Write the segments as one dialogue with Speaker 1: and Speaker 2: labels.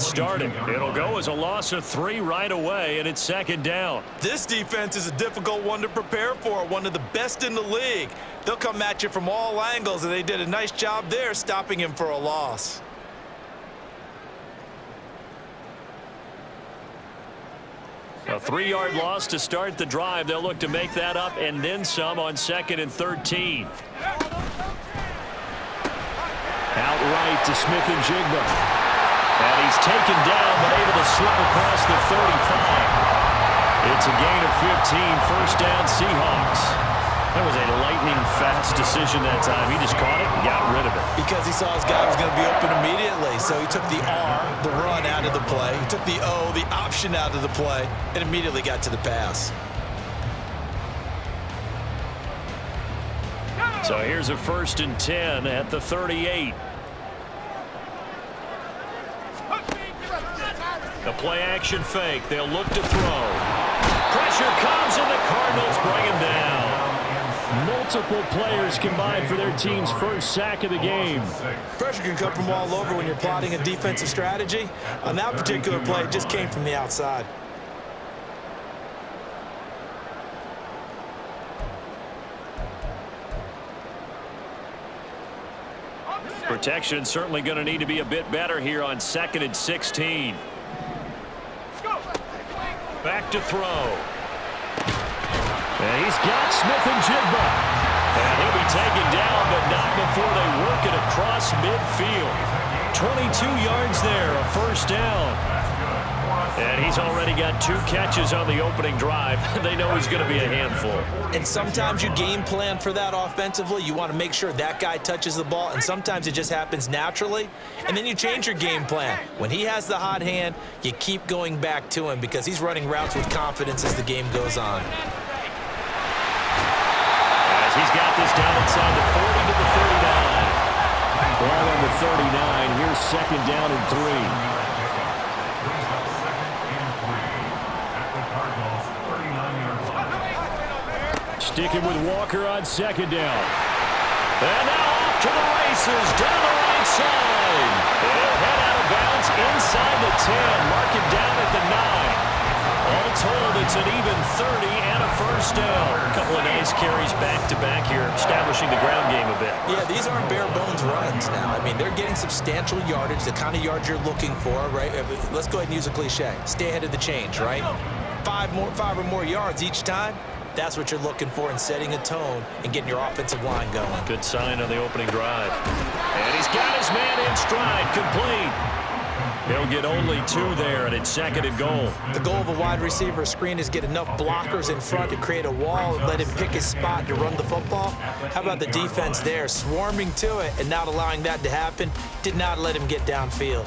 Speaker 1: get started. It'll go as a loss of 3 right away, and it's second down.
Speaker 2: This defense is a difficult one to prepare for, one of the best in the league. They'll come at you from all angles, and they did a nice job there stopping him for a loss.
Speaker 1: A 3-yard loss to start the drive. They'll look to make that up and then some on 2nd and 13. Outright to Smith-Njigba. And he's taken down but able to slip across the 35. It's a gain of 15, first down Seahawks. That was a lightning-fast decision that time. He just caught it and got rid of it.
Speaker 2: Because he saw his guy was going to be open immediately. So he took the R, the run, out of the play. He took the O, the option, out of the play, and immediately got to the pass.
Speaker 1: So here's a 1st and 10 at the 38. The play-action fake. They'll look to throw. Pressure comes, and the Cardinals bring him down. Multiple players combined for their team's first sack of the game.
Speaker 2: Pressure can come from all over when you're plotting a defensive strategy. On that particular play, it just came from the outside.
Speaker 1: Protection certainly going to need to be a bit better here on 2nd and 16. Back to throw. And he's got Smith-Njigba. And he'll be taken down, but not before they work it across midfield. 22 yards there, a first down. And he's already got 2 catches on the opening drive. They know he's going to be a handful.
Speaker 2: And sometimes you game plan for that offensively. You want to make sure that guy touches the ball, and sometimes it just happens naturally. And then you change your game plan. When he has the hot hand, you keep going back to him because he's running routes with confidence as the game goes on.
Speaker 1: As he's got this down inside the 40 to the 39. Ball on the 39. Here's 2nd down and 3. Sticking with Walker on 2nd down. And now off to the races down the right side. They'll head out of bounds inside the 10. Mark him down at the 9. All told, it's an even 30 and a first down. A couple of nice carries back-to-back here, establishing the ground game a bit.
Speaker 2: Yeah, these aren't bare-bones runs now. I mean, they're getting substantial yardage, the kind of yards you're looking for, right? Let's go ahead and use a cliche. Stay ahead of the change, right? 5 or more yards each time. That's what you're looking for in setting a tone and getting your offensive line going.
Speaker 1: Good sign on the opening drive. And he's got his man in stride, complete. He'll get only 2 there, and it's 2nd and goal.
Speaker 2: The goal of a wide receiver screen is get enough blockers in front to create a wall and let him pick his spot to run the football. How about the defense there, swarming to it and not allowing that to happen? Did not let him get downfield.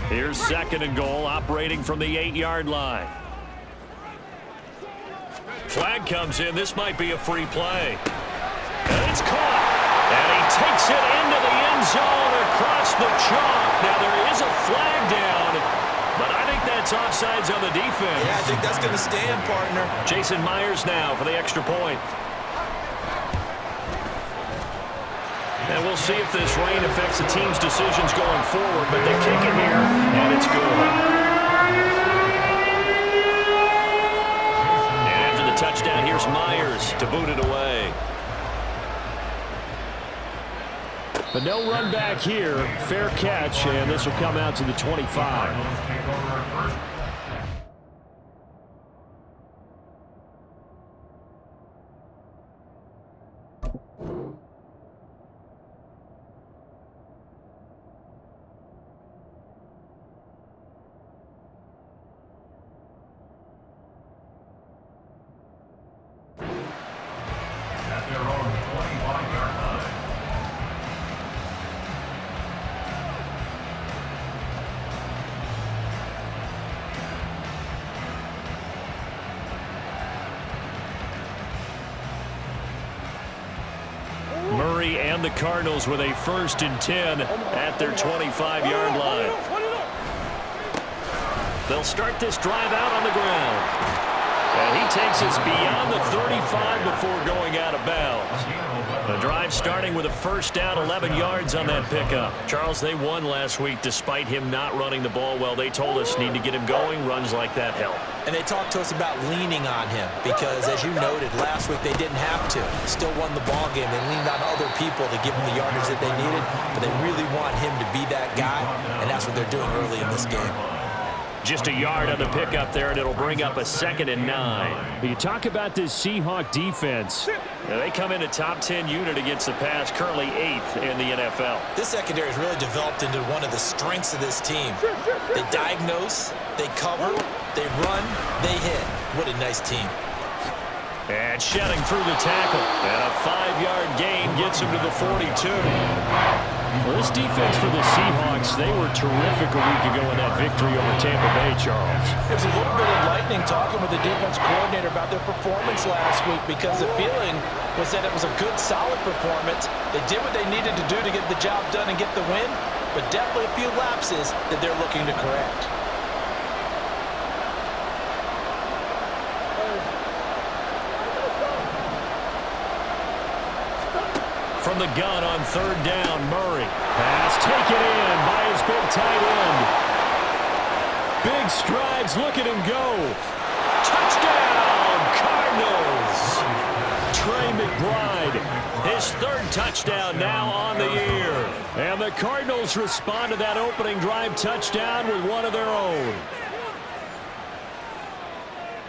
Speaker 1: Here's 2nd and goal, operating from the 8-yard line. Flag comes in. This might be a free play. And it's caught. And he takes it into the end zone across the chalk. Now there is a flag down, but I think that's offsides on the defense.
Speaker 2: Yeah, I think that's going to stand, partner.
Speaker 1: Jason Myers now for the extra point. And we'll see if this rain affects the team's decisions going forward, but they kick it here, and it's good. And after the touchdown, here's Myers to boot it away. But no run back here. Fair catch, and this will come out to the 25. Murray and the Cardinals with a 1st and 10 at their 25-yard line. They'll start this drive out on the ground. And he takes us beyond the 35 before going out of bounds. drive starting with a first down, 11 yards on that pickup. Charles, they won last week despite him not running the ball well. They told us need to get him going. Runs like that help.
Speaker 2: And they talked to us about leaning on him because, as you noted, last week they didn't have to. Still won the ball game. They leaned on other people to give them the yardage that they needed, but they really want him to be that guy, and that's what they're doing early in this game.
Speaker 1: Just a yard on the pickup there, and it'll bring up a 2nd and 9. You talk about this Seahawks defense. Now, they come in a top 10 unit against the pass, currently 8th in the NFL.
Speaker 2: This secondary has really developed into one of the strengths of this team. They diagnose, they cover, they run, they hit. What a nice team.
Speaker 1: And shedding through the tackle. And a 5-yard gain gets him to the 42. Well, this defense for the Seahawks, they were terrific a week ago in that victory over Tampa Bay, Charles.
Speaker 3: It was a little bit enlightening talking with the defense coordinator about their performance last week because the feeling was that it was a good, solid performance. They did what they needed to do to get the job done and get the win, but definitely a few lapses that they're looking to correct.
Speaker 1: From the gun on 3rd down, Murray. Pass taken in by his big tight end. Big strides, look at him go. Touchdown, Cardinals. Trey McBride, his 3rd touchdown now on the year. And the Cardinals respond to that opening drive touchdown with one of their own.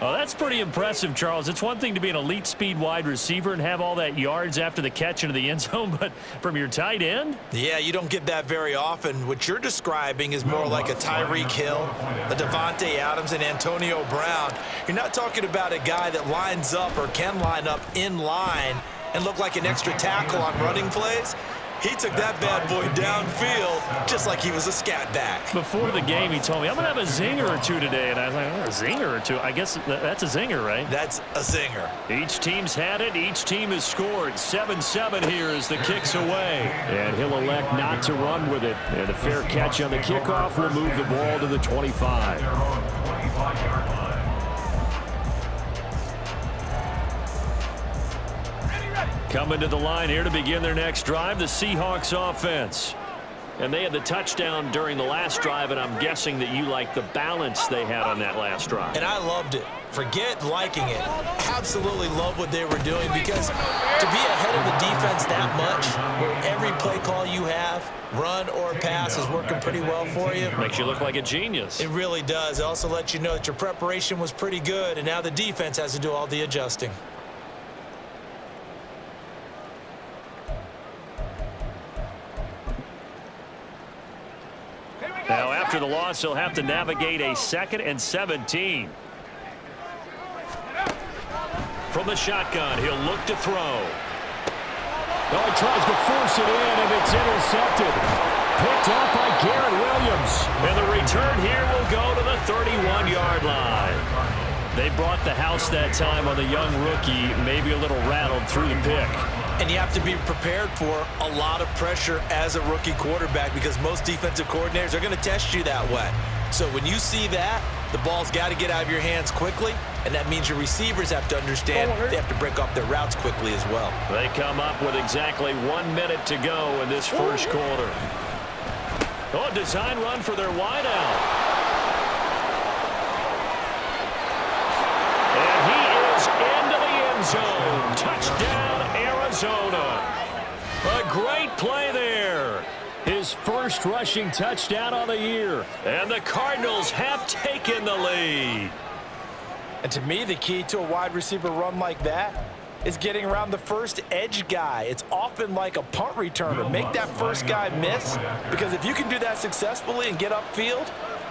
Speaker 1: Oh, that's pretty impressive, Charles. It's one thing to be an elite speed wide receiver and have all that yards after the catch into the end zone, but from your tight end?
Speaker 2: Yeah, you don't get that very often. What you're describing is more like a Tyreek Hill, a Devontae Adams, and Antonio Brown. You're not talking about a guy that lines up or can line up in line and look like an extra tackle on running plays. He took that bad boy downfield just like he was a scat back.
Speaker 1: Before the game, he told me, I'm going to have a zinger or two today. And I was like, oh, a zinger or two? I guess that's a zinger, right?
Speaker 2: That's a zinger.
Speaker 1: Each team's had it. Each team has scored. 7-7 here as the kick's away. And he'll elect not to run with it. And a fair catch on the kickoff will move the ball to the 25. Coming to the line here to begin their next drive, the Seahawks offense. And they had the touchdown during the last drive, and I'm guessing that you like the balance they had on that last drive.
Speaker 2: And I loved it. Forget liking it. Absolutely love what they were doing because to be ahead of the defense that much, where every play call you have, run or pass, is working pretty well for you.
Speaker 1: Makes you look like a genius.
Speaker 2: It really does. It also lets you know that your preparation was pretty good, and now the defense has to do all the adjusting.
Speaker 1: Now, after the loss, he'll have to navigate a 2nd and 17. From the shotgun, he'll look to throw.
Speaker 3: Oh, he tries to force it in, and it's intercepted. Picked up by Garrett Williams.
Speaker 1: And the return here will go to the 31-yard line. They brought the house that time on the young rookie, maybe a little rattled through the pick.
Speaker 2: And you have to be prepared for a lot of pressure as a rookie quarterback because most defensive coordinators are going to test you that way. So when you see that, the ball's got to get out of your hands quickly, and that means your receivers have to understand they have to break off their routes quickly as well.
Speaker 1: They come up with exactly 1 minute to go in this first quarter. Oh, design run for their wideout. And he is into the end zone. Touchdown, Arizona. A great play there. His first rushing touchdown of the year. And the Cardinals have taken the lead.
Speaker 3: And to me, the key to a wide receiver run like that is getting around the first edge guy. It's often like a punt returner. Make that first guy miss, because if you can do that successfully and get upfield,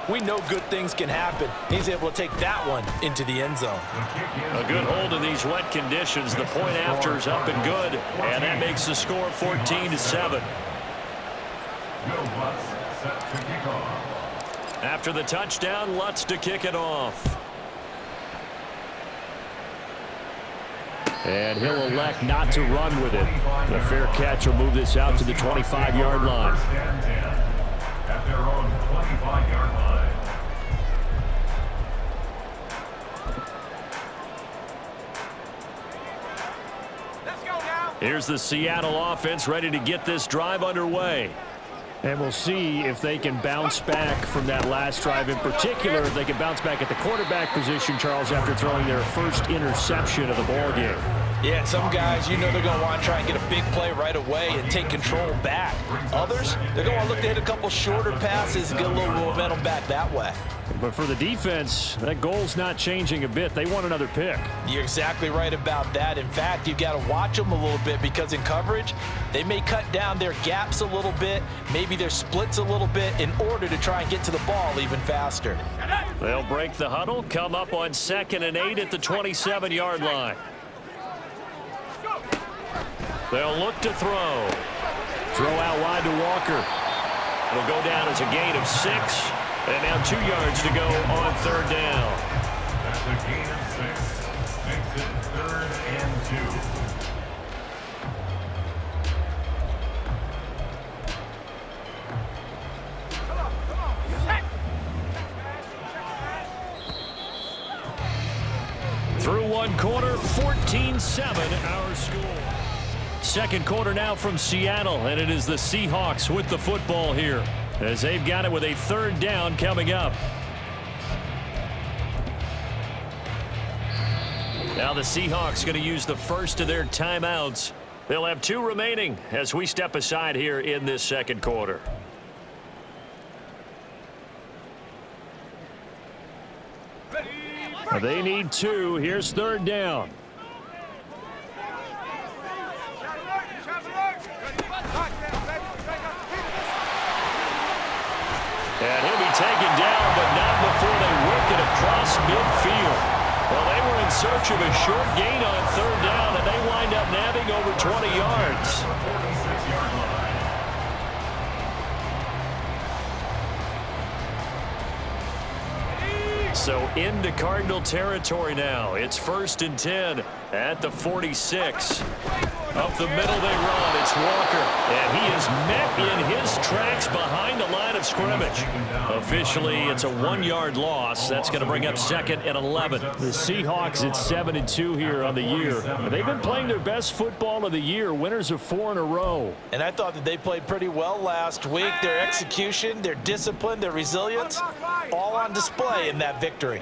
Speaker 3: we know good things can happen. He's able to take that one into the end zone.
Speaker 1: A good hold in these wet conditions. The point after is up and good, and that makes the score 14-7. After the touchdown, Lutz to kick it off. And he'll elect not to run with it. The fair catch will move this out to the 25-yard line.
Speaker 4: At their own 25-yard line.
Speaker 3: Let's go now.
Speaker 1: Here's the Seattle offense ready to get this drive underway.
Speaker 5: And we'll see if they can bounce back from that last drive. In particular, if they can bounce back at the quarterback position, Charles, after throwing their first interception of the ball game.
Speaker 3: Yeah, some guys, you know they're going to want to try and get a big play right away and take control back. Others, they're going to want to look to hit a couple shorter passes and get a little momentum back that way.
Speaker 5: But for the defense, that goal's not changing a bit. They want another pick.
Speaker 3: You're exactly right about that. In fact, you've got to watch them a little bit because in coverage, they may cut down their gaps a little bit, maybe their splits a little bit in order to try and get to the ball even faster.
Speaker 1: They'll break the huddle, come up on 2nd and 8 at the 27-yard line. They'll look to throw.
Speaker 5: Throw out wide to Walker.
Speaker 1: It'll go down as a gain of 6. And now 2 yards to go on 3rd down.
Speaker 4: That's a gain of 6. Makes it 3rd and 2.
Speaker 1: Through 1 quarter, 14-7 our score. 2nd quarter now from Seattle, and it is the Seahawks with the football here, as they've got it with a 3rd down coming up. Now the Seahawks going to use the first of their timeouts. They'll have 2 remaining as we step aside here in this 2nd quarter.
Speaker 5: They need 2. Here's 3rd down.
Speaker 1: And he'll be taken down, but not before they work it across midfield. Well, they were in search of a short gain on 3rd down, and they wind up nabbing over 20 yards. So into Cardinal territory now. It's 1st and 10 at the 46. Up the middle they run. It's Walker. And he is met in his tracks behind the line of scrimmage. Officially, it's a 1-yard loss. That's going to bring up 2nd and 11.
Speaker 5: The Seahawks at 7-2 here on the year. They've been playing their best football of the year. Winners of 4 in a row.
Speaker 3: And I thought that they played pretty well last week. Their execution, their discipline, their resilience, all on display in that victory.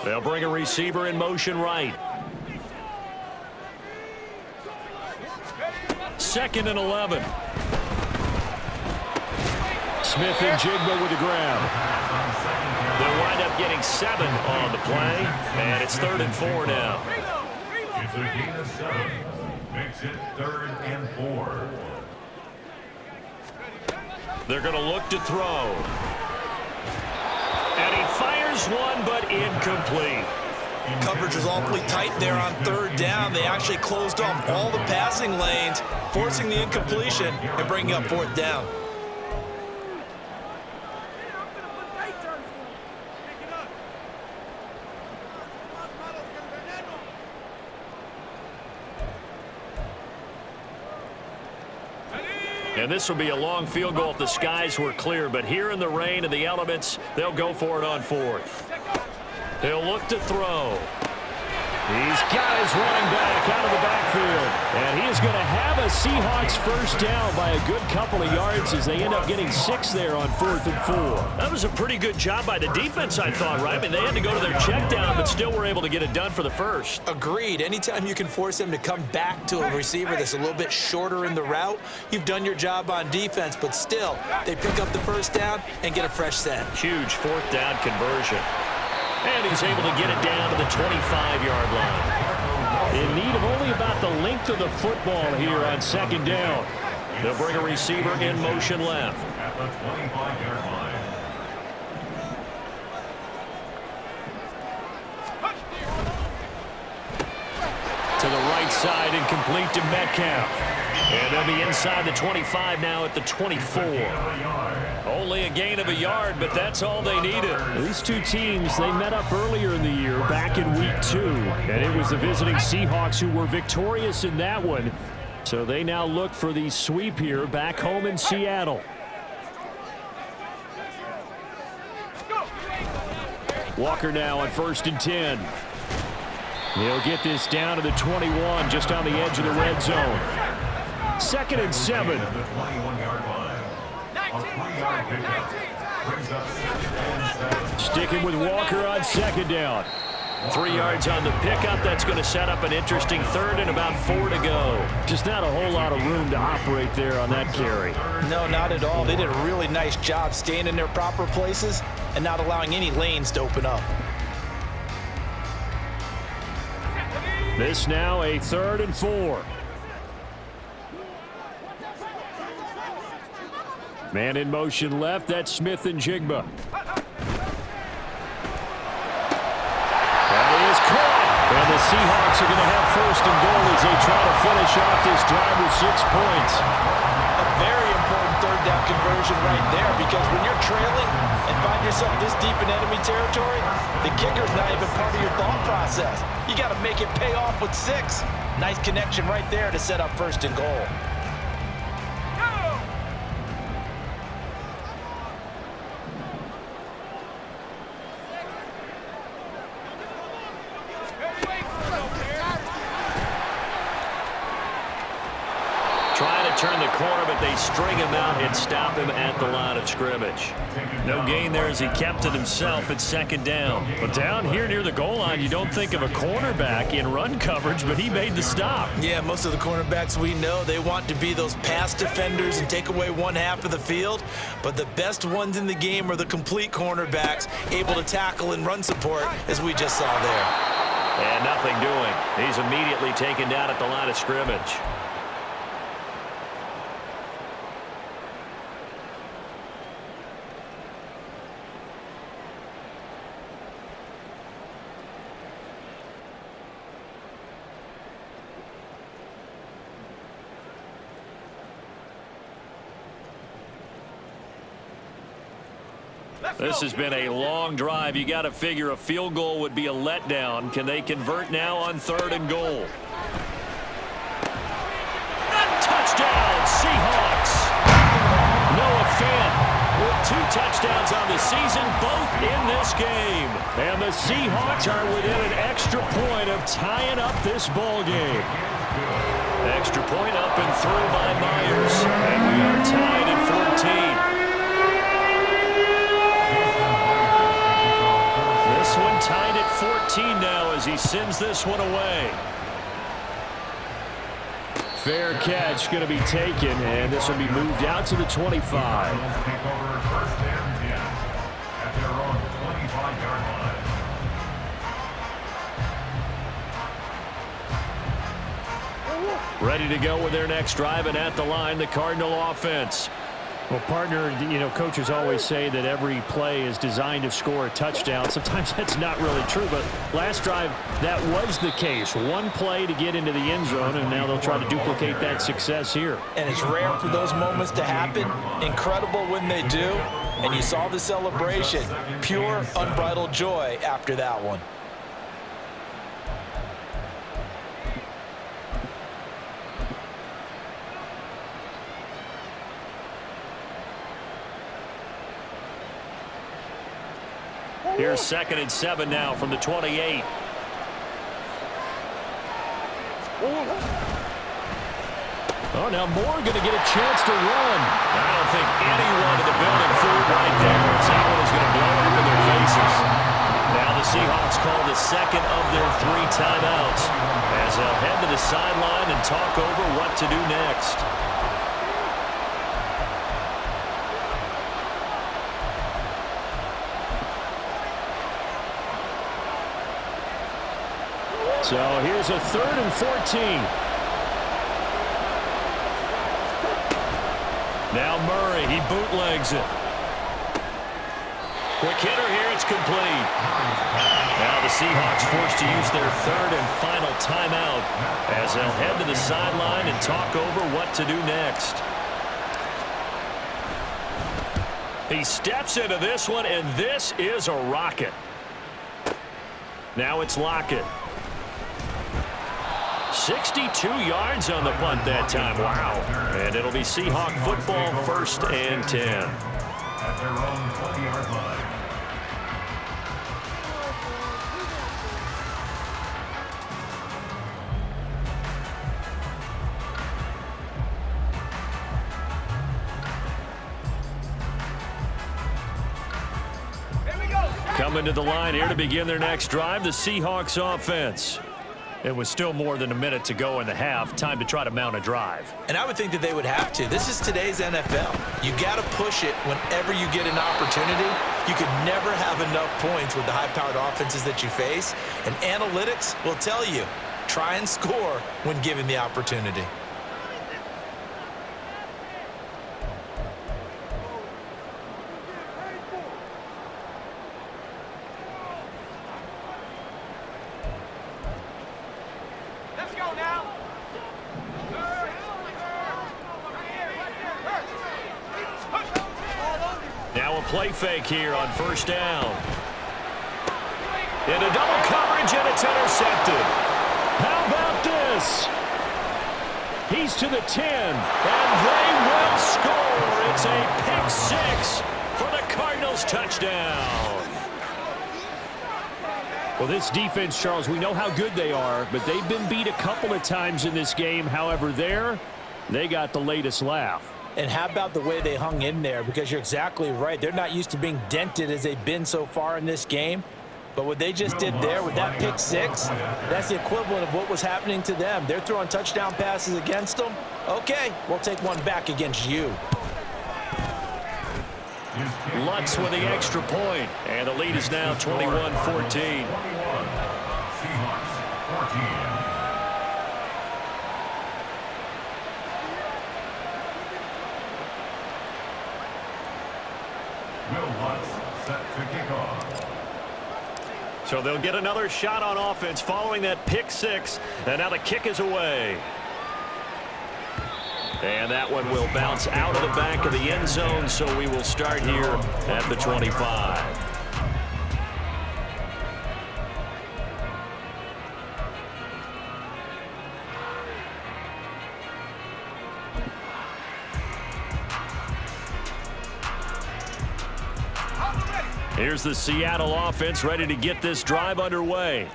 Speaker 1: They'll bring a receiver in motion right. 2nd and 11.
Speaker 5: Smith and Jigba with the grab.
Speaker 1: They'll wind up getting 7 on the play, and it's 3rd and 4 now.
Speaker 4: It's a gain of 7. Makes it 3rd and 4.
Speaker 1: They're going to look to throw. And he fires one, but incomplete.
Speaker 2: Coverage was awfully tight there on 3rd down. They actually closed off all the passing lanes, forcing the incompletion and bringing up 4th down.
Speaker 1: And this will be a long field goal if the skies were clear, but here in the rain and the elements, they'll go for it on 4th. He'll look to throw.
Speaker 5: He's got his running back out of the backfield. And he is going to have a Seahawks 1st down by a good couple of yards as they end up getting 6 there on 4th and 4.
Speaker 1: That was a pretty good job by the defense, I thought, right? I mean, they had to go to their check down, but still were able to get it done for the 1st.
Speaker 2: Agreed. Anytime you can force him to come back to a receiver that's a little bit shorter in the route, you've done your job on defense, but still, they pick up the 1st down and get a fresh set.
Speaker 1: Huge 4th down conversion. And he's able to get it down to the 25-yard line.
Speaker 5: In need of only about the length of the football here on 2nd down.
Speaker 1: They'll bring a receiver in motion left.
Speaker 4: At the 25-yard line.
Speaker 1: To the right side and complete to Metcalf. And they'll be inside the 25 now at the 24. Only a gain of a yard, but that's all they needed.
Speaker 5: These 2 teams, they met up earlier in the year, back in week 2. And it was the visiting Seahawks who were victorious in that one. So they now look for the sweep here back home in Seattle. Walker now on 1st and 10. He'll get this down to the 21, just on the edge of the red zone. 2nd and 7.
Speaker 4: The 21-yard line. A 3-yard pickup brings up 2nd and 7.
Speaker 5: Sticking with Walker on 2nd down. 3 yards on the pickup. That's going to set up an interesting 3rd and about 4 to go. Just not a whole lot of room to operate there on that carry.
Speaker 3: No, not at all. They did a really nice job staying in their proper places and not allowing any lanes to open up.
Speaker 5: This now a 3rd and 4. Man in motion left. That's Smith and Jigba. That is caught. And the Seahawks are going to have 1st and goal as they try to finish off this drive with 6 points.
Speaker 3: A very important 3rd down conversion right there, because when you're trailing and find yourself this deep in enemy territory, the kicker's not even part of your thought process. You got to make it pay off with 6. Nice connection right there to set up 1st and goal.
Speaker 5: Trying to turn the corner, but they string him out and stop him at the line of scrimmage. No gain there as he kept it himself at 2nd down. But down here near the goal line, you don't think of a cornerback in run coverage, but he made the stop.
Speaker 3: Yeah, most of the cornerbacks we know, they want to be those pass defenders and take away one half of the field. But the best ones in the game are the complete cornerbacks, able to tackle and run support, as we just saw there.
Speaker 5: And nothing doing. He's immediately taken down at the line of scrimmage. This has been a long drive. You got to figure a field goal would be a letdown. Can they convert now on 3rd and goal? Touchdown, Seahawks. Noah Fant with 2 touchdowns on the season, both in this game. And the Seahawks are within an extra point of tying up this ball game. Extra point up and through by Myers. And we are tied at 14. This one tied at 14 now as he sends this one away. Fair catch going to be taken, and this will be moved out to the 25.
Speaker 4: Take over 1st and 10 at their own 25-yard line.
Speaker 5: Ready to go with their next drive, and at the line, the Cardinal offense. Well, partner, coaches always say that every play is designed to score a touchdown. Sometimes that's not really true, but last drive, that was the case. One play to get into the end zone, and now they'll try to duplicate that success here.
Speaker 3: And it's rare for those moments to happen. Incredible when they do. And you saw the celebration. Pure, unbridled joy after that one.
Speaker 5: Here's 2nd and 7 now from the 28. Oh, now Moore going to get a chance to run. I don't think anyone in the building fooled right there as that one is going to blow up in their faces. Now the Seahawks call the 2nd of their 3 timeouts as they'll head to the sideline and talk over what to do next. So here's a 3rd and 14. Now Murray, he bootlegs it. Quick hitter here, it's complete. Now the Seahawks forced to use their 3rd and final timeout as they'll head to the sideline and talk over what to do next. He steps into this one, and this is a rocket. Now it's Lockett. 62 yards on the punt that time. Wow. And it'll be Seahawk football, 1st and 10.
Speaker 4: At their own 20-yard line.
Speaker 5: Coming to the line here to begin their next drive, the Seahawks offense. It was still more than a minute to go in the half. Time to try to mount a drive.
Speaker 2: And I would think that they would have to. This is today's NFL. You got to push it whenever you get an opportunity. You could never have enough points with the high-powered offenses that you face. And analytics will tell you, try and score when given the opportunity.
Speaker 5: Play fake here on first down. Into double coverage, and it's intercepted. How about this? He's to the 10, and they will score. It's a pick six for the Cardinals touchdown. Well, this defense, Charles, we know how good they are, but they've been beat a couple of times in this game. However, they got the latest laugh.
Speaker 3: And how about the way they hung in there? Because you're exactly right. They're not used to being dented as they've been so far in this game. But what they just did there with that pick six, that's the equivalent of what was happening to them. They're throwing touchdown passes against them. Okay, we'll take one back against you.
Speaker 5: Lutz with the extra point. And the lead is now 21-14.
Speaker 4: Seahawks 14.
Speaker 5: So they'll get another shot on offense following that pick six. And now the kick is away. And that one will bounce out of the back of the end zone. So we will start here at the 25. Here's the Seattle offense ready to get this drive underway.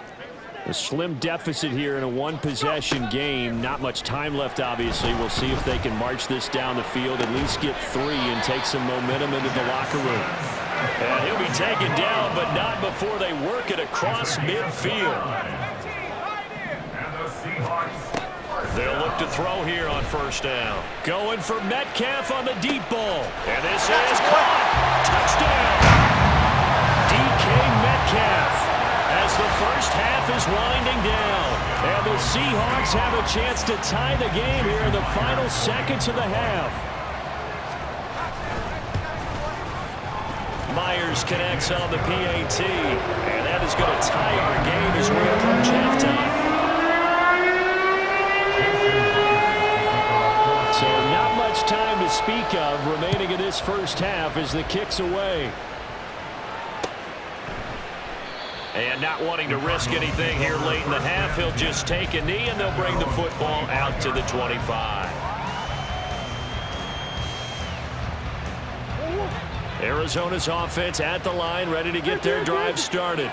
Speaker 5: A slim deficit here in a one-possession game. Not much time left, obviously. We'll see if they can march this down the field, at least get three, and take some momentum into the locker room. And he'll be taken down, but not before they work it across midfield. They'll look to throw here on first down. Going for Metcalf on the deep ball. And this is caught. Touchdown. DK Metcalf, as the first half is winding down. And the Seahawks have a chance to tie the game here in the final seconds of the half. Myers connects on the PAT, and that is going to tie our game as we approach halftime. So not much time to speak of remaining in this first half as the kick's away. And not wanting to risk anything here late in the half, he'll just take a knee, and they'll bring the football out to the 25. Arizona's offense at the line, ready to get their drive started.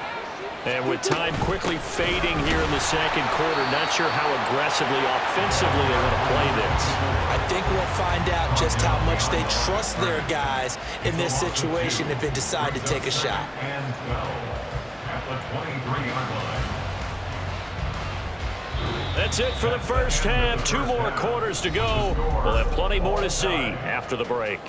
Speaker 5: And with time quickly fading here in the second quarter, not sure how aggressively, offensively they want to play this.
Speaker 2: I think we'll find out just how much they trust their guys in this situation if they decide to take a shot.
Speaker 5: That's it for the first half. 2 more quarters to go. We'll have plenty more to see after the break.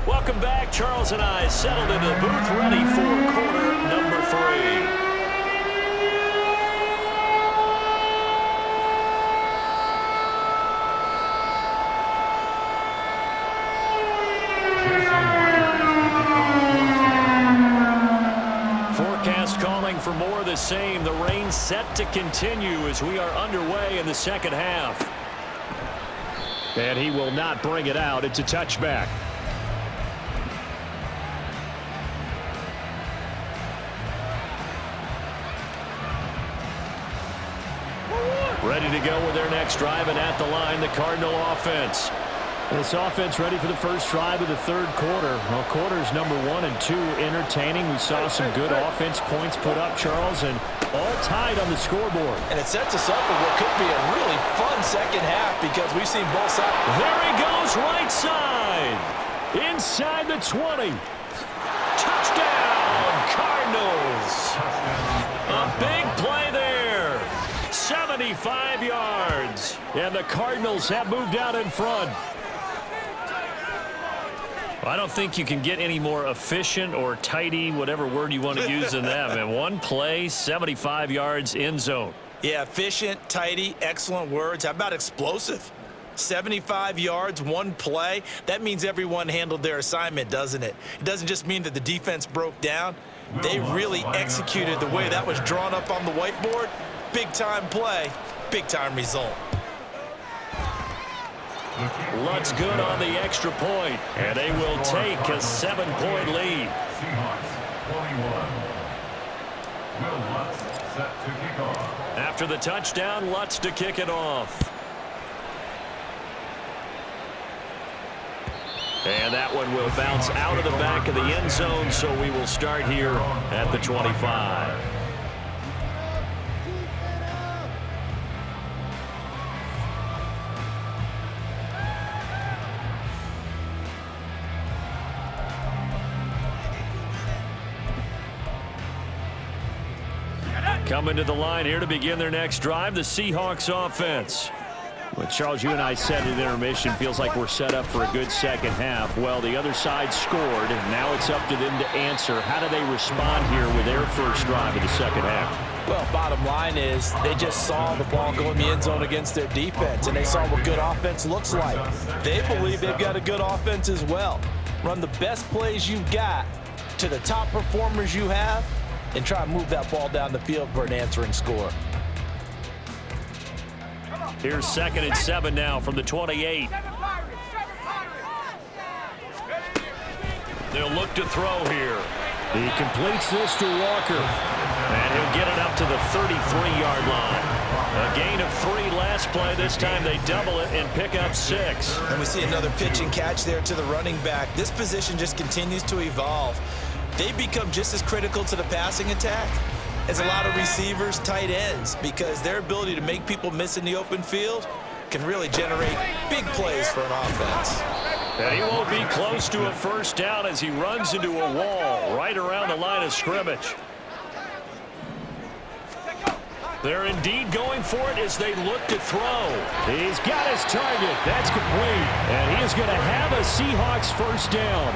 Speaker 5: Welcome back. Charles and I settled into the booth, ready for quarter number 3. Calling for more of the same. The rain set to continue as we are underway in the second half. And he will not bring it out. It's a touchback. Ready to go with their next drive, and at the line, the Cardinal offense. This offense ready for the first drive of the third quarter. Well, quarters number 1 and 2 entertaining. We saw some good offense points put up, Charles, and all tied on the scoreboard.
Speaker 3: And it sets us up for what could be a really fun second half because we've seen both sides.
Speaker 5: There he goes, right side. Inside the 20. Touchdown, Cardinals. A big play there. 75 yards. And the Cardinals have moved out in front.
Speaker 1: I don't think you can get any more efficient or tidy, whatever word you want to use in that. Man, one play, 75 yards, end zone.
Speaker 2: Yeah, efficient, tidy, excellent words. How about explosive? 75 yards, one play. That means everyone handled their assignment, doesn't it? It doesn't just mean that the defense broke down. They really executed the way that was drawn up on the whiteboard. Big-time play, big-time result.
Speaker 5: Lutz good on the extra point, and they will take a 7-point lead.
Speaker 4: Seahawks 21. Will Lutz set to kick off.
Speaker 5: After the touchdown, Lutz to kick it off. And that one will bounce out of the back of the end zone, so we will start here at the 25. Coming to the line here to begin their next drive, the Seahawks offense. Well, Charles, you and I said at intermission, feels like we're set up for a good second half. Well, the other side scored, and now it's up to them to answer. How do they respond here with their first drive of the second half?
Speaker 3: Well, bottom line is they just saw the ball go in the end zone against their defense, and they saw what good offense looks like. They believe they've got a good offense as well. Run the best plays you've got to the top performers you have, and try to move that ball down the field for an answering score.
Speaker 5: Here's 2nd and 7 now from the 28. They'll look to throw here. He completes this to Walker. And he'll get it up to the 33-yard line. A gain of 3 last play. This time they double it and pick up 6.
Speaker 2: And we see another pitch and catch there to the running back. This position just continues to evolve. They become just as critical to the passing attack as a lot of receivers, tight ends, because their ability to make people miss in the open field can really generate big plays for an offense.
Speaker 5: And he won't be close to a first down as he runs into a wall right around the line of scrimmage. They're indeed going for it as they look to throw. He's got his target. That's complete. And he is going to have a Seahawks first down.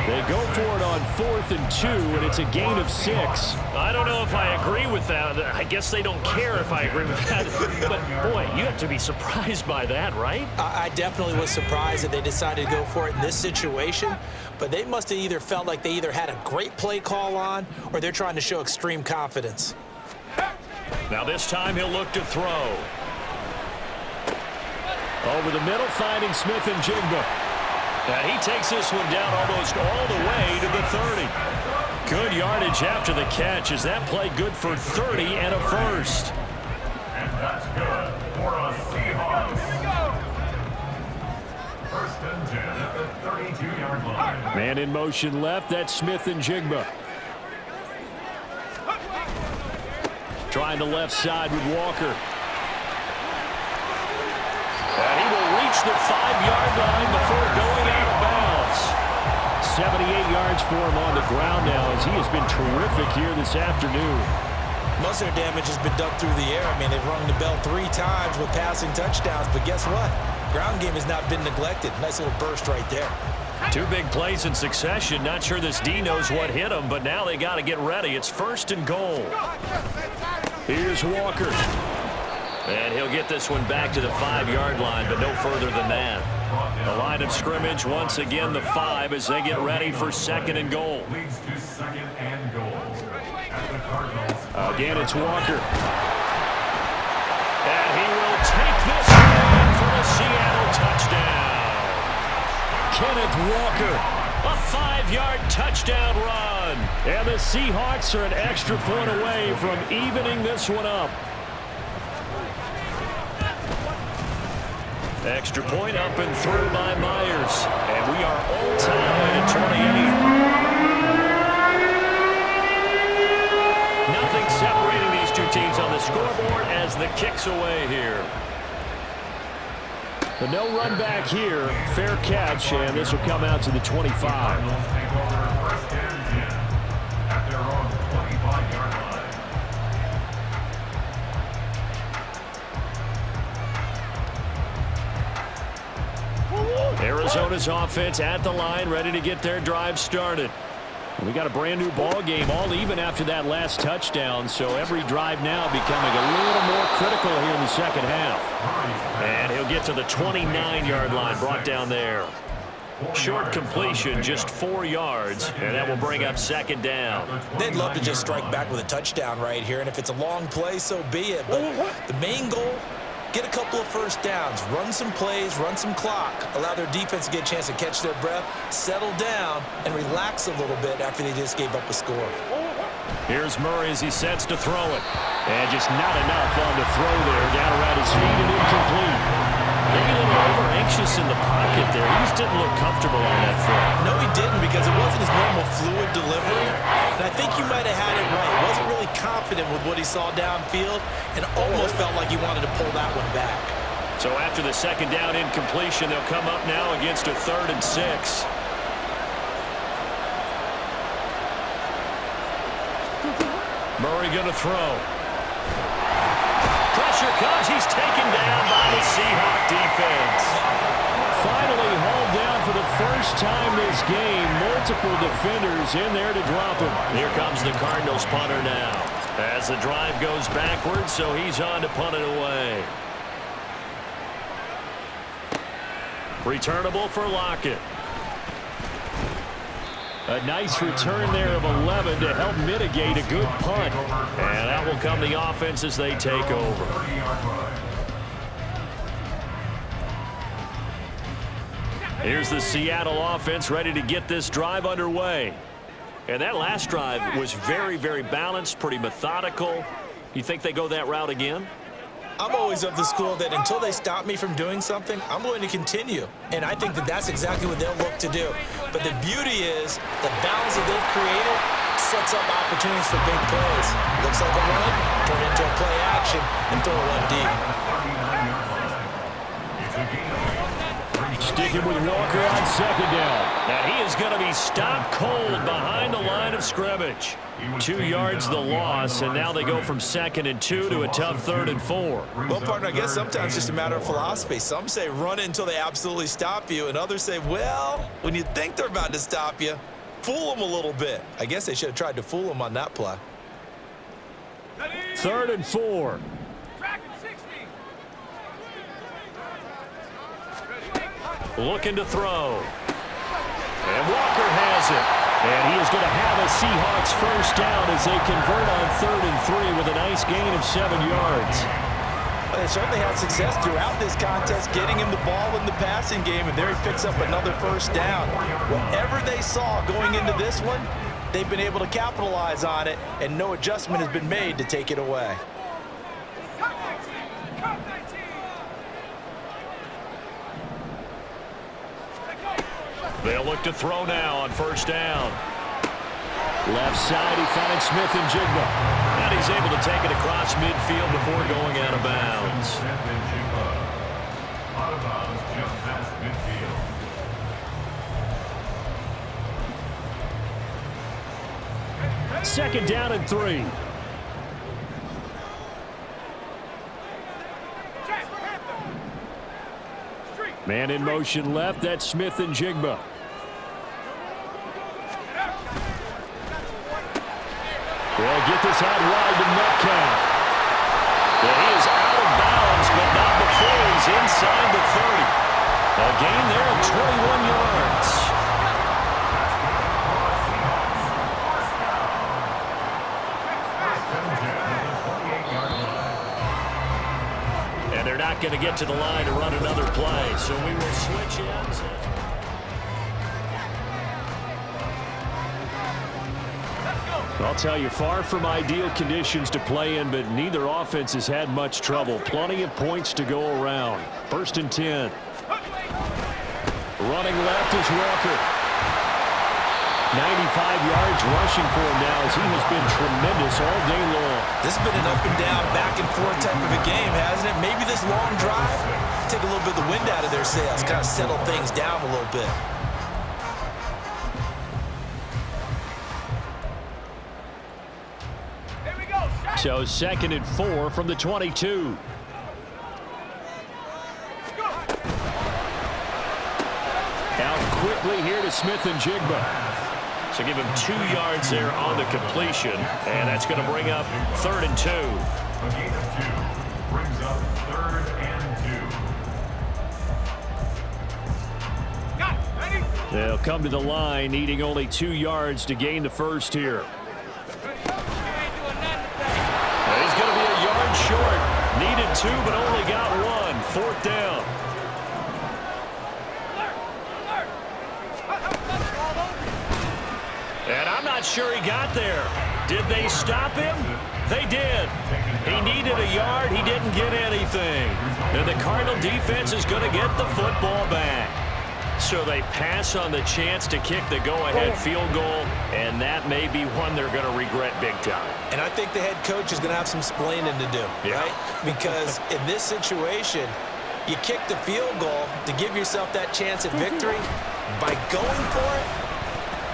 Speaker 5: They go for it on 4th and 2, and it's a gain of 6.
Speaker 1: I don't know if I agree with that. I guess they don't care if I agree with that. But, boy, you have to be surprised by that, right?
Speaker 2: I definitely was surprised that they decided to go for it in this situation, but they must have either felt like they either had a great play call on or they're trying to show extreme confidence.
Speaker 5: Now this time he'll look to throw. Over the middle, finding Smith and Jigba. And he takes this one down almost all the way to the 30. Good yardage after the catch. Is that play good for 30 and a first?
Speaker 4: And that's good for a Seahawks. 1st and 10 at the 32-yard line.
Speaker 5: Man in motion left. That's Smith and Jigba. Trying the left side with Walker. And he will reach the 5-yard line before going out of bounds. 78 yards for him on the ground now as he has been terrific here this afternoon.
Speaker 2: Most of their damage has been done through the air. I mean, they've rung the bell 3 times with passing touchdowns, but guess what? Ground game has not been neglected. Nice little burst right there.
Speaker 5: 2 big plays in succession. Not sure this D knows what hit him, but now they got to get ready. It's 1st and goal. Here's Walker. And he'll get this one back to the 5-yard line, but no further than that. The line of scrimmage, once again, the 5 as they get ready for 2nd and goal.
Speaker 4: Leads to 2nd and goal. At the Cardinals.
Speaker 5: Again, it's Walker. And he will take this one for a Seattle touchdown. Kenneth Walker, a 5-yard touchdown run. And the Seahawks are an extra point away from evening this one up.
Speaker 1: Extra point up and through by Myers. And we are all tied at 28. Nothing separating these two teams on the scoreboard as the kick's away here.
Speaker 5: But no run back here. Fair catch, and this will come out to the 25.
Speaker 1: Arizona's offense at the line, ready to get their drive started. We got a brand new ball game, all even after that last touchdown, so every drive now becoming a little more critical here in the second half. And he'll get to the 29-yard line, brought down there. Short completion, just 4 yards, and that will bring up second down.
Speaker 2: They'd love to just strike back with a touchdown right here, and if it's a long play, so be it. But the main goal, get a couple of first downs, run some plays, run some clock, allow their defense to get a chance to catch their breath, settle down, and relax a little bit after they just gave up a score.
Speaker 1: Here's Murray as he sets to throw it. And just not enough on the throw there. Down around his feet and incomplete. Maybe a little over-anxious in the pocket there. He just didn't look comfortable on that throw.
Speaker 2: No, he didn't, because it wasn't his normal fluid delivery. And I think you might have had it right. He wasn't really confident with what he saw downfield and almost felt like he wanted to pull that one back.
Speaker 1: So after the second down incompletion, they'll come up now against a 3rd and 6. Murray going to throw. Pressure comes. He's taken down by the Seahawk defense.
Speaker 5: Finally hauled down for the first time this game. Multiple defenders in there to drop him.
Speaker 1: Here comes the Cardinals punter now. As the drive goes backwards, so he's on to punt it away. Returnable for Lockett.
Speaker 5: A nice return there of 11 to help mitigate a good punt.
Speaker 1: And out will come the offense as they take over. Here's the Seattle offense ready to get this drive underway. And that last drive was very, very balanced, pretty methodical. You think they go that route again?
Speaker 2: I'm always of the school that until they stop me from doing something, I'm going to continue. And I think that that's exactly what they'll look to do. But the beauty is the balance that they've created sets up opportunities for big plays. Looks like a run, turn it into a play action, and throw one deep.
Speaker 5: Sticking with Walker on second down.
Speaker 1: And he is going to be stopped cold behind the line of scrimmage. 2 yards the loss, and now they go from 2nd and 2 to a tough 3rd and 4.
Speaker 2: Well, partner, I guess sometimes it's just a matter of philosophy. Some say run it until they absolutely stop you, and others say, well, when you think they're about to stop you, fool them a little bit. I guess they should have tried to fool them on that play.
Speaker 5: 3rd and 4.
Speaker 1: Looking to throw. And Walker has it.
Speaker 5: And he is going to have a Seahawks first down as they convert on 3rd and 3 with a nice gain of 7 yards.
Speaker 3: Well, they certainly had success throughout this contest getting him the ball in the passing game, and there he picks up another first down. Whatever they saw going into this one, they've been able to capitalize on it, and no adjustment has been made to take it away.
Speaker 1: They'll look to throw now on first down.
Speaker 5: Left side, he finds Smith and Jigba.
Speaker 1: And he's able to take it across midfield before going out of bounds.
Speaker 4: Out of bounds, just past midfield.
Speaker 5: Second down and 3. Man in motion left, that's Smith and Jigba. They'll get this out wide to Metcalf.
Speaker 1: Well, he is out of bounds, but not before he's inside the 30. A gain there of 21 yards. And they're not going to get to the line to run another play, so we will switch ends. Let's go.
Speaker 5: I'll tell you, far from ideal conditions to play in, but neither offense has had much trouble. Plenty of points to go around. 1st and 10. Running left is Walker. 95 yards rushing for him now as he has been tremendous all day long.
Speaker 2: This has been an up and down, back and forth type of a game, hasn't it? Maybe this long drive, take a little bit of the wind out of their sails, kind of settle things down a little bit.
Speaker 5: So 2nd and 4 from the 22. Out quickly here to Smith and Jigba. So give him 2 yards there on the completion, and that's going to bring up 3rd and 2.
Speaker 4: A gain of 2 brings up 3rd and 2.
Speaker 5: They'll come to the line, needing only 2 yards to gain the first here. He's going to be a yard short. Needed 2, but only got 1. 4th down. And I'm not sure he got there. Did they stop him? They did. He needed a yard. He didn't get anything. And the Cardinal defense is going to get the football back. So they pass on the chance to kick the go-ahead field goal, and that may be one they're going to regret big time.
Speaker 2: And I think the head coach is going to have some splaining to do, right? Because in this situation, you kick the field goal to give yourself that chance at victory. By going for it,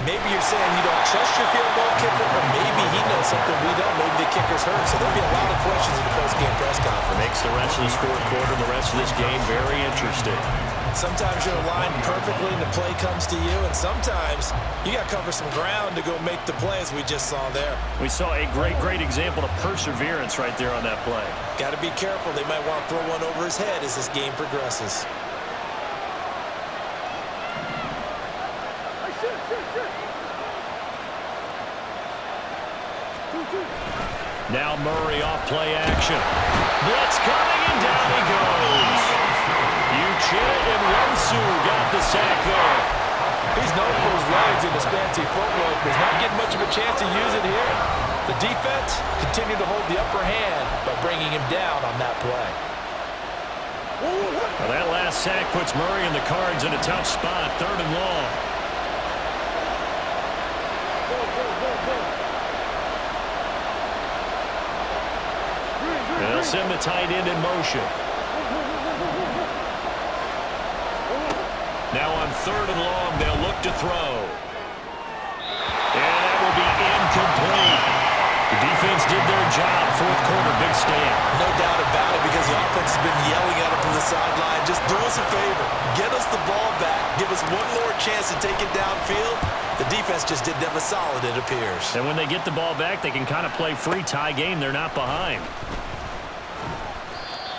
Speaker 2: maybe you're saying you don't trust your field goal kicker, or maybe he knows something we don't. Maybe the kicker's hurt. So there'll be a lot of questions in the post-game press conference.
Speaker 5: Makes the rest of this 4th quarter, the rest of this game very interesting.
Speaker 2: Sometimes you're aligned perfectly and the play comes to you, and sometimes you got to cover some ground to go make the play, as we just saw there.
Speaker 5: We saw a great example of perseverance right there on that play.
Speaker 2: Got to be careful. They might want to throw one over his head as this game progresses.
Speaker 5: Now Murray off play action. Blitz coming, and down he goes. Uchenna and Wensu got the sack there.
Speaker 3: He's known for his legs and his fancy footwork, but he's not getting much of a chance to use it here. The defense continued to hold the upper hand by bringing him down on that play.
Speaker 5: Well, that last sack puts Murray and the Cards in a tough spot, 3rd and long. They'll send the tight end in motion. Now on 3rd and long, they'll look to throw. And that will be incomplete. The defense did their job. 4th quarter, big stand.
Speaker 2: No doubt about it, because the offense has been yelling at him from the sideline. Just do us a favor. Get us the ball back. Give us one more chance to take it downfield. The defense just did them a solid, it appears.
Speaker 5: And when they get the ball back, they can kind of play free tie game. They're not behind.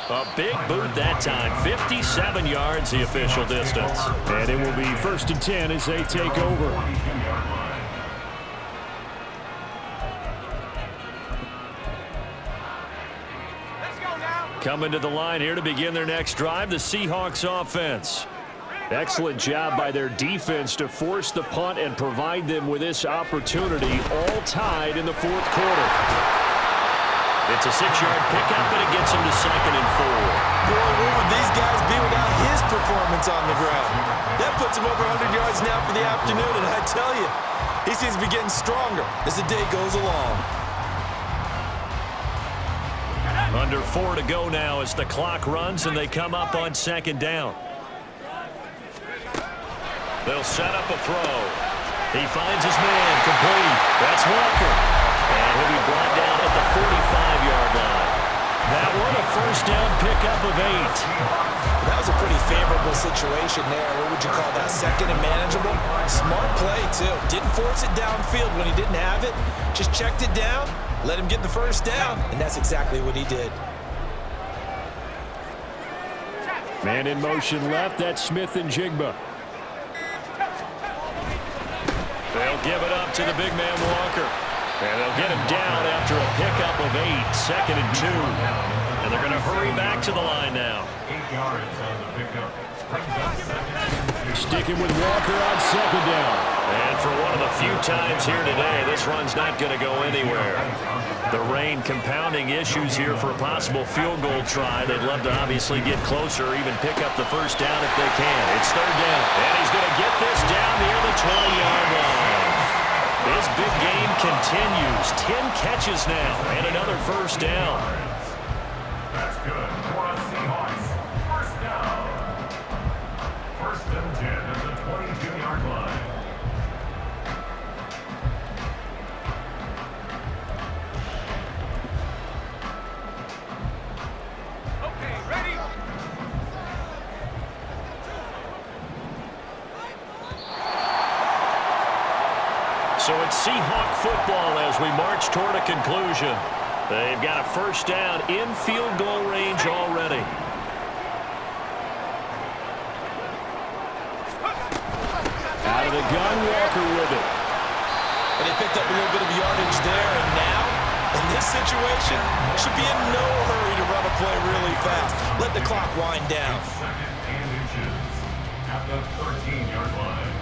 Speaker 5: A big boot that time. 57 yards, the official distance. And it will be 1st and 10 as they take over. Coming to the line here to begin their next drive, the Seahawks offense. Excellent job by their defense to force the punt and provide them with this opportunity, all tied in the 4th quarter. It's a 6-yard pickup, and it gets him to 2nd and 4.
Speaker 2: Boy, where would these guys be without his performance on the ground? That puts him over 100 yards now for the afternoon, and I tell you, he seems to be getting stronger as the day goes along.
Speaker 5: Under 4 to go now as the clock runs, and they come up on 2nd down. They'll set up a throw. He finds his man, complete. That's Walker. And he'll be brought down at the 45-yard line. That one a 1st down pickup of 8.
Speaker 2: That was a pretty favorable situation there. What would you call that? 2nd and manageable? Smart play, too. Didn't force it downfield when he didn't have it. Just checked it down, let him get the 1st down, and that's exactly what he did.
Speaker 5: Man in motion left. That's Smith and Jigba. They'll give it up to the big man Walker. And they'll get him down after a pickup of 8. 2nd and 2. And they're going to hurry back to the line now.
Speaker 4: 8 yards on the pickup. Brings up 2nd and 2.
Speaker 5: Sticking with Walker on 2nd down.
Speaker 1: And for one of the few times here today, this run's not going to go anywhere. The rain compounding issues here for a possible field goal try. They'd love to obviously get closer or even pick up the first down if they can. It's third down. And he's going to get this down near the 20-yard line. His big game continues. 10 catches now and another first down.
Speaker 4: That's good for a Seahawks. First down. First and 10 at the 22-yard line.
Speaker 6: Okay, ready?
Speaker 1: So it's Seahawk football as we march toward a conclusion. They've got a first down in field goal range already.
Speaker 5: Out of the gun, Walker with it.
Speaker 2: And they picked up a little bit of yardage there, and now, in this situation, should be in no hurry to run a play really fast. Let the clock wind down.
Speaker 4: Second and inches at the 13-yard line.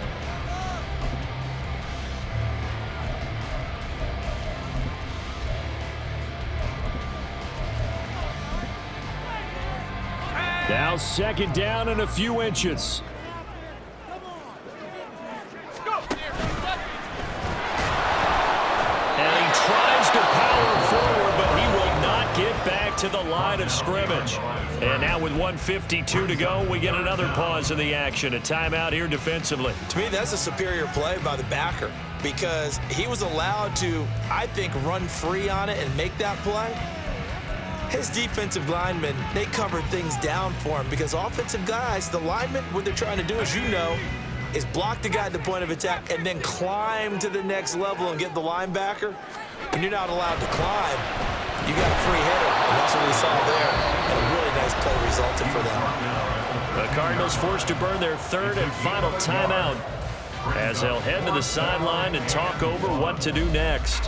Speaker 5: Now second down and a few inches.
Speaker 1: And he tries to power forward, but he will not get back to the line of scrimmage. And now with 1:52 to go, we get another pause in the action. A timeout here defensively.
Speaker 2: To me, that's a superior play by the backer because he was allowed to, I think, run free on it and make that play. His defensive linemen, they covered things down for him because offensive guys, the linemen, what they're trying to do, as you know, is block the guy at the point of attack and then climb to the next level and get the linebacker. When you're not allowed to climb, you got a free hitter, and that's what we saw there. And a really nice play resulted for them.
Speaker 1: The Cardinals forced to burn their third and final timeout as they'll head to the sideline and talk over what to do next.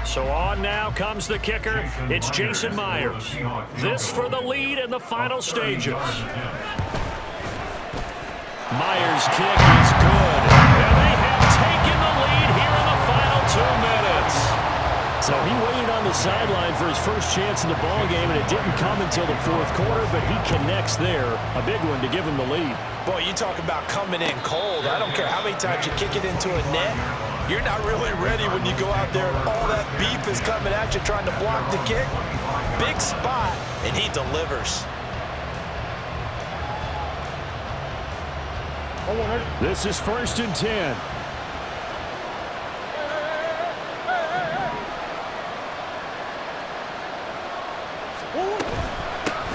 Speaker 1: So on now comes the kicker. It's Jason Myers. This for the lead in the final stages. Myers' kick is good. And they have taken the lead here in the final 2 minutes.
Speaker 5: So he waited on the sideline for his first chance in the ballgame, and it didn't come until the fourth quarter, but he connects there. A big one to give him the lead.
Speaker 3: Boy, you talk about coming in cold. I don't care how many times you kick it into a net. You're not really ready when you go out there and all that beef is coming at you trying to block the kick. Big spot, and he delivers.
Speaker 5: This is first and 10.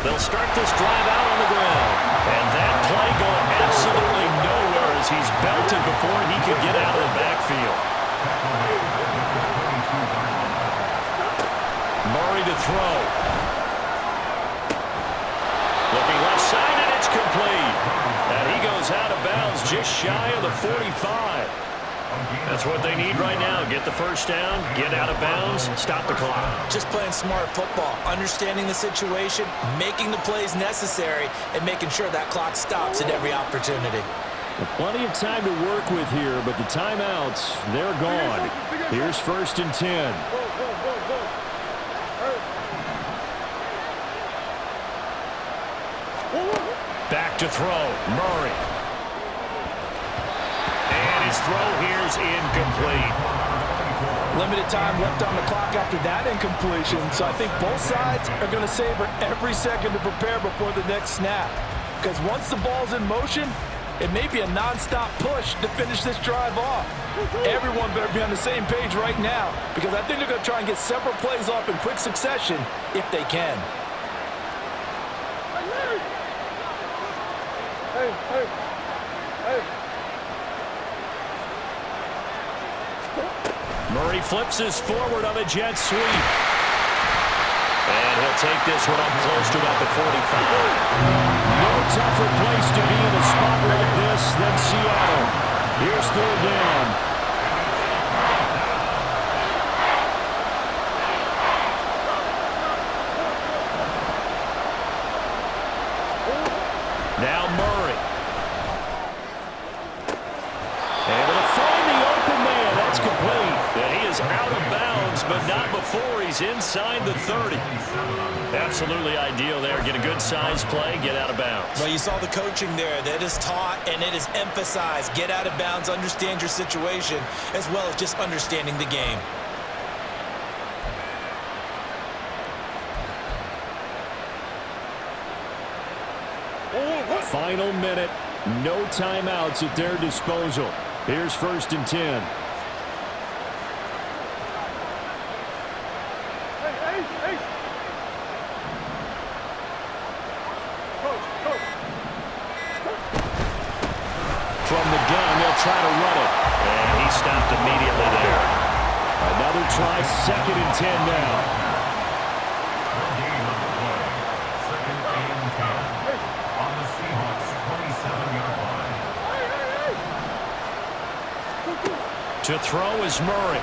Speaker 1: They'll start this drive out on the ground. And that play going absolutely nowhere as he's belted before he could get out of the backfield. Murray to throw. Looking left side, and it's complete. And he goes out of bounds just shy of the 45. That's what they need right now. Get the first down, get out of bounds, stop the clock.
Speaker 2: Just playing smart football, understanding the situation, making the plays necessary, and making sure that clock stops at every opportunity.
Speaker 5: Plenty of time to work with here, but the timeouts, they're gone. Here's first and 10.
Speaker 1: Back to throw, Murray. And his throw here's incomplete.
Speaker 3: Limited time left on the clock after that incompletion, so I think both sides are going to savor every second to prepare before the next snap. Because once the ball's in motion, it may be a non-stop push to finish this drive off. Everyone better be on the same page right now, because I think they're going to try and get several plays off in quick succession if they can.
Speaker 1: Murray flips his forward on a jet sweep. And he'll take this one up close to about the 45.
Speaker 5: No tougher place to be in a spot like this than Seattle. Here's third down. Now Murray. Able to find the open man. That's complete. And he is out of bounds, but not before he's inside the 30. Absolutely ideal there. Get a good size play, get out of bounds.
Speaker 2: Well, you saw the coaching there. That is taught and it is emphasized. Get out of bounds, understand your situation, as well as just understanding the game.
Speaker 5: Final minute. No timeouts at their disposal. Here's 1st and 10. From the gun, they'll try to run it. And he stopped immediately there. Another try, 2nd and 10 now.
Speaker 4: Game of the play. 2nd and 10 on the Seahawks 27-yard line.
Speaker 5: To throw is Murray.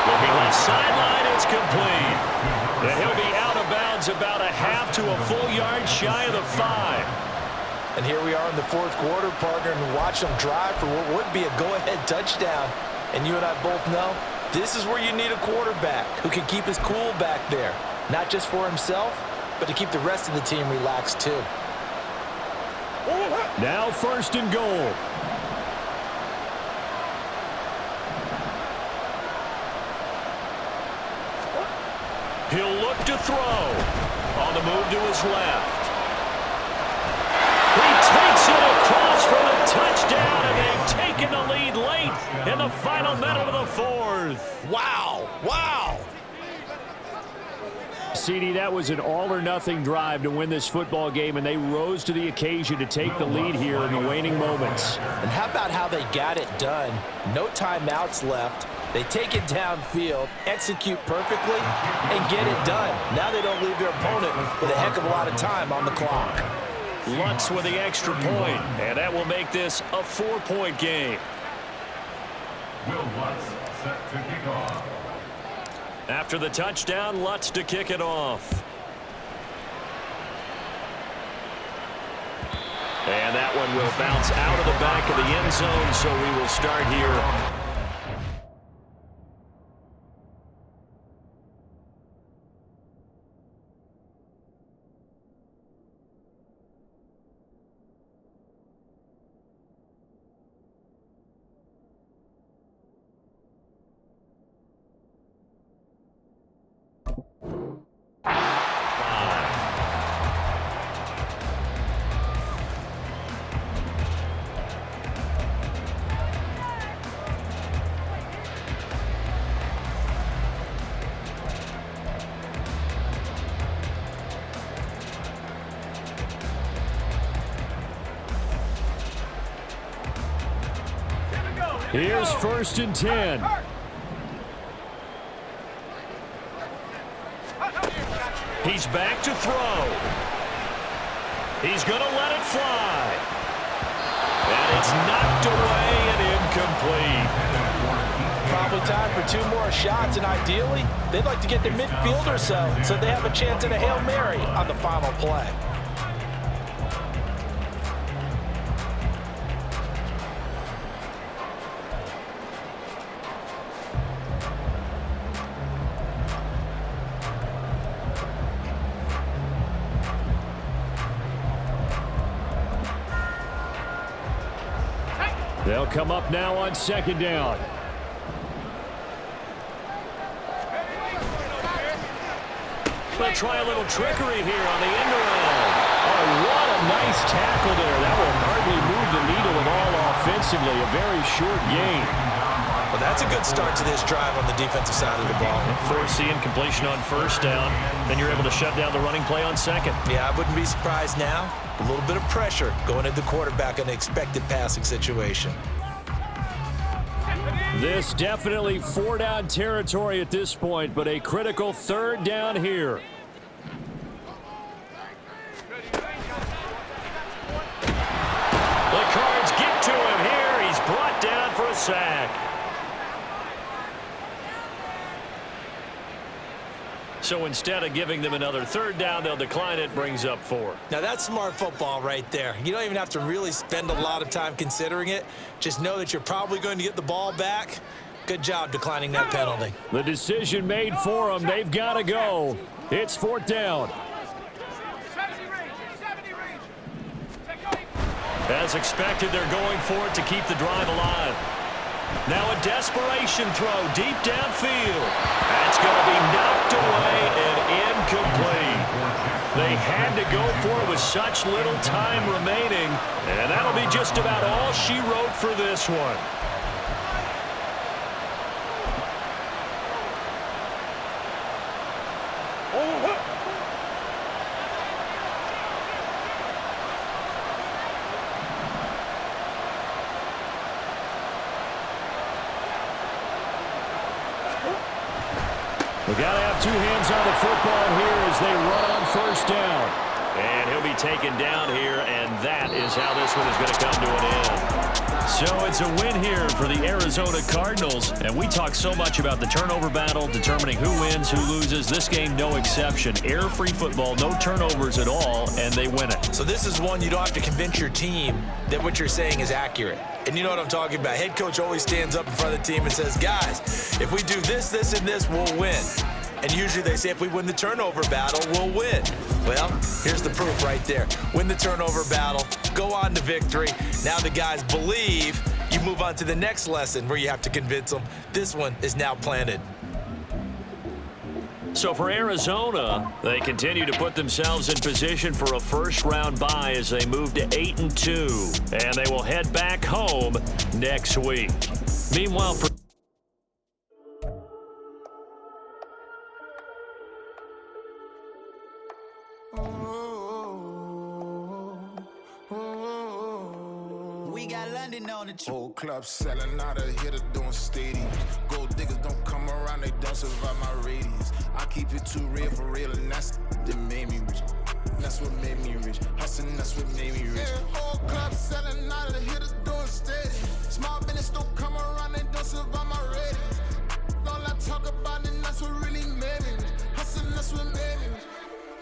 Speaker 5: Looking left sideline, it's complete. And he'll be out of bounds about a half to a full yard shy of the 5.
Speaker 3: And here we are in the 4th quarter, partner, and watch them drive for what would be a go-ahead touchdown. And you and I both know this is where you need a quarterback who can keep his cool back there. Not just for himself, but to keep the rest of the team relaxed too.
Speaker 5: Now 1st and goal. He'll look to throw. On the move to his left. He takes it across for the touchdown, and they've taken the lead late in the final minute of the 4th.
Speaker 2: Wow. Wow.
Speaker 5: CD, that was an all-or-nothing drive to win this football game, and they rose to the occasion to take the lead here in the waning moments.
Speaker 3: And how about how they got it done? No timeouts left. They take it downfield, execute perfectly, and get it done. Now they don't leave their opponent with a heck of a lot of time on the clock.
Speaker 5: Lutz with the extra point, and that will make this a 4-point game.
Speaker 4: Will Lutz set to kick off.
Speaker 5: After the touchdown, Lutz to kick it off. And that one will bounce out of the back of the end zone, so we will start here. Here's 1st and 10. He's back to throw. He's going to let it fly. And it's knocked away and incomplete.
Speaker 3: Probably time for 2 more shots, and ideally, they'd like to get to midfield or so they have a chance at a Hail Mary on the final play.
Speaker 5: They'll come up now on 2nd down. They'll try a little trickery here on the end around. Oh, what a nice tackle there. That will hardly move the needle at all offensively. A very short game.
Speaker 2: Well, that's a good start to this drive on the defensive side of the ball.
Speaker 5: Forcing completion on 1st down. Then you're able to shut down the running play on 2nd.
Speaker 2: Yeah, I wouldn't be surprised now. A little bit of pressure going at the quarterback in an expected passing situation.
Speaker 5: This definitely 4-down territory at this point, but a critical 3rd down here. The Cards get to him here. He's brought down for a sack. So instead of giving them another third down, they'll decline it, brings up 4.
Speaker 2: Now, that's smart football right there. You don't even have to really spend a lot of time considering it. Just know that you're probably going to get the ball back. Good job declining that penalty.
Speaker 5: The decision made for them. They've got to go. It's 4th down.
Speaker 6: 70 range. 70 range.
Speaker 5: As expected, they're going for it to keep the drive alive. Now a desperation throw deep downfield. That's going to be knocked away and incomplete. They had to go for it with such little time remaining, and that'll be just about all she wrote for this one. We got to have 2 hands on the football here as they run on 1st down. And he'll be taken down here, and that is how this one is going to come to an end. So it's a win here for the Arizona Cardinals. And we talk so much about the turnover battle, determining who wins, who loses. This game, no exception. Error-free football, no turnovers at all, and they win it.
Speaker 2: So this is one you don't have to convince your team that what you're saying is accurate. And you know what I'm talking about. Head coach always stands up in front of the team and says, guys, if we do this, this, and this, we'll win. And usually they say if we win the turnover battle, we'll win. Well, here's the proof right there. Win the turnover battle, go on to victory. Now the guys believe. You move on to the next lesson where you have to convince them. This one is now planted.
Speaker 5: So for Arizona, they continue to put themselves in position for a first-round bye as they move to 8-2. And they will head back home next week. Meanwhile, for
Speaker 7: Whole club selling out of hitter doing stadiums. Gold diggers don't come around, they don't survive my radius. I keep it too real for real, and that's that made me rich. That's what made me rich. Hustling, that's what made me rich. Yeah, whole club selling out of the hitters doing stadiums. Small business don't come around, they don't survive my radius. All I talk about, and that's what really made me rich. Hustling, that's what made me rich.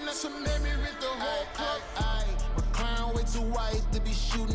Speaker 7: That's what made me rich. The whole club, my clown way too white to be shooting.